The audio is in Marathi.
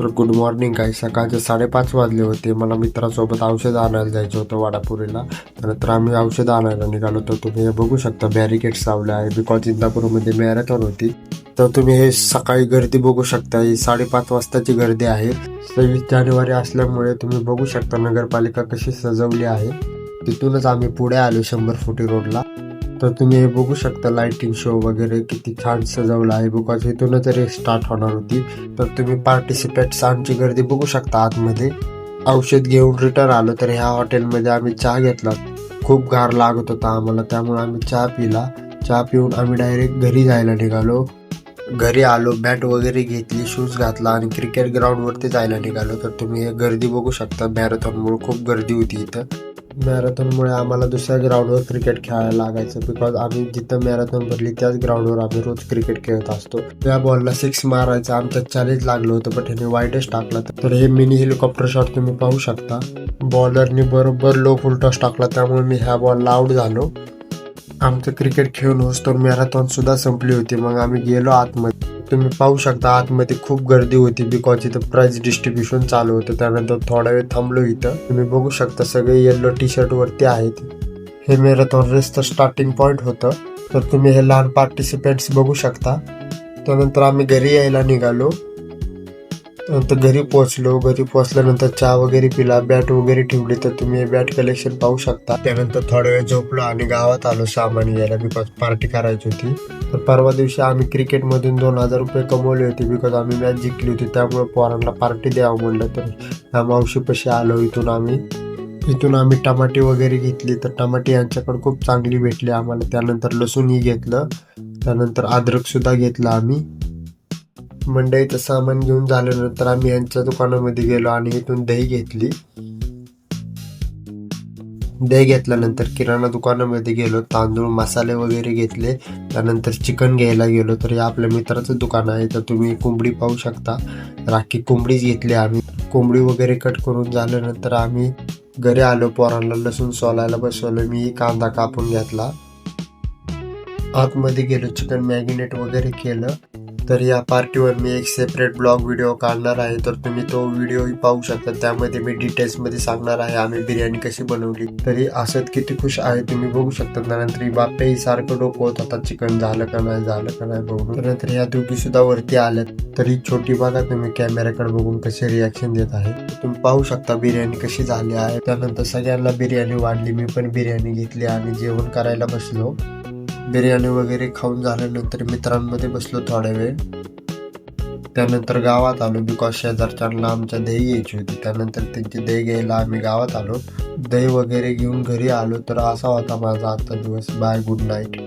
तर गुड मॉर्निंग काय सकाळचे 5:30 वाजले होते. मला मित्रासोबत औषध आणायला जायचं होतं वाडापुरीला. त्यानंतर आम्ही औषध आणायला निघालो. तर तुम्ही हे बघू शकता बॅरिकेड्स लावले आहे बिकॉज इंदापूरमध्ये मॅरेथॉन होती. तर तुम्ही हे सकाळी गर्दी बघू शकता. ही 5:30 वाजताची गर्दी आहे. 26 जानेवारी असल्यामुळे तुम्ही बघू शकता नगरपालिका कशी सजवली आहे. तिथूनच आम्ही पुढे आलो 100 फुटी रोडला. तर तुम्ही हे बघू शकता लाइटिंग शो वगैरे किती छान सजवलं आहे बिकॉज इथूनच रेस स्टार्ट होणार होती. तर तुम्ही पार्टिसिपेट्स आमची गर्दी बघू शकता आतमध्ये. औषध घेऊन रिटर्न आलो तर ह्या हॉटेलमध्ये आम्ही चहा घेतला. खूप गार लागत होता आम्हाला, त्यामुळे आम्ही चहा पिला. चहा पिऊन आम्ही डायरेक्ट घरी जायला निघालो. घरी आलो, बॅट वगैरे घेतली, शूज घातला आणि क्रिकेट ग्राउंडवरती जायला निघालो. तर तुम्ही हे गर्दी बघू शकता. मॅरेथॉनमुळे खूप गर्दी होती इथं. मॅरेथॉनमुळे आम्हाला दुसऱ्या ग्राउंडवर क्रिकेट खेळायला लागायचं बिकॉज आम्ही जिथं मॅरेथॉन भरली त्याच ग्राउंडवर आम्ही रोज क्रिकेट खेळत असतो. त्या बॉलला 6 मारायचं आमचं चॅलेंज लागलं होतं, पण ह्याने वाईडच टाकला. तर हे मिनी हेलिकॉप्टर शॉट तुम्ही पाहू शकता. बॉलरनी बरोबर लो फुल टॉस टाकला, त्यामुळे मी ह्या बॉलला आउट झालो. आमचं क्रिकेट खेळून होतो मॅरेथॉन सुद्धा संपली होती. मग आम्ही गेलो आतमध्ये. तुम्ही पाहू शकता आतमध्ये खूप गर्दी होती बिकॉज इथं प्राइज डिस्ट्रीब्युशन चालू होतं. त्यानंतर थोडा वेळ थांबलो इथं. तुम्ही बघू शकता सगळे येल्लो टी शर्ट वरती आहेत. हे मॅरेथॉन रेसचं स्टार्टिंग पॉइंट होतं. तर तुम्ही हे लहान पार्टिसिपेंट्स बघू शकता. त्यानंतर आम्ही घरी यायला निघालो. नंतर घरी पोहोचल्यानंतर चहा वगैरे पिला, बॅट वगैरे ठेवली. तर तुम्ही हे बॅट कलेक्शन पाहू शकता. त्यानंतर थोडा वेळ झोपलो आणि गावात आलो सामान घ्यायला बिकॉज पार्टी करायची होती. तर परवा दिवशी आम्ही क्रिकेटमधून 2000 रुपये कमवले होते बिकॉज आम्ही मॅच जिंकली होती. त्यामुळे पोरांना पार्टी द्यावं म्हणलं. तर ह्या मावशीपाशी आलो. इथून आम्ही टमाटे वगैरे घेतली. तर टमाटे यांच्याकडे खूप चांगली भेटली आम्हाला. त्यानंतर लसूणही घेतलं. त्यानंतर अद्रक सुद्धा घेतला आम्ही. मंडईचं सामान घेऊन झाल्यानंतर आम्ही यांच्या दुकानामध्ये गेलो आणि इथून दही घेतली. दही घेतल्यानंतर किराणा दुकानामध्ये गेलो, तांदूळ मसाले वगैरे घेतले. त्यानंतर चिकन घ्यायला गेलो. तर हे आपल्या मित्राचं दुकान आहे. तर तुम्ही कोंबडी पाहू शकता. राखी कोंबडीच घेतली आम्ही. कोंबडी वगैरे कट करून झाल्यानंतर आम्ही घरी आलो. पोरांना लसूण सोलायला बसवलं. मी कांदा कापून घेतला. आतमध्ये गेलो, चिकन मॅगिनेट वगैरे केलं. तर या पार्टीवर मी एक सेपरेट ब्लॉग व्हिडिओ काढणार आहे. तर तुम्ही तो व्हिडिओही पाहू शकता. त्यामध्ये मी डिटेल्समध्ये सांगणार आहे आम्ही बिर्याणी कशी बनवली. तरी असत किती खुश आहे तुम्ही बघू शकता. त्यानंतर बाप्याही सारखं डोकं होत आता चिकन झालं का नाही बघून. त्यानंतर ह्या दोघी सुद्धा वरती आल्यात. तरी छोटी बघा तुम्ही कॅमेऱ्याकडे बघून कसे रिॲक्शन देत आहे. तुम्ही पाहू शकता बिर्याणी कशी झाली आहे. त्यानंतर सगळ्यांना बिर्याणी वाढली. मी पण बिर्याणी घेतली आणि जेवण करायला बसलो. बिर्याणी वगैरे खाऊन झाल्यानंतर मित्रांमध्ये बसलो थोडा वेळ. त्यानंतर गावात आलो बिकॉज शेजारच्यांना आमच्या दही घ्यायची होती. त्यानंतर त्यांची दही घ्यायला आम्ही गावात आलो. दही वगैरे घेऊन घरी आलो. तर असा होता माझा आजचा दिवस. Bye, good night.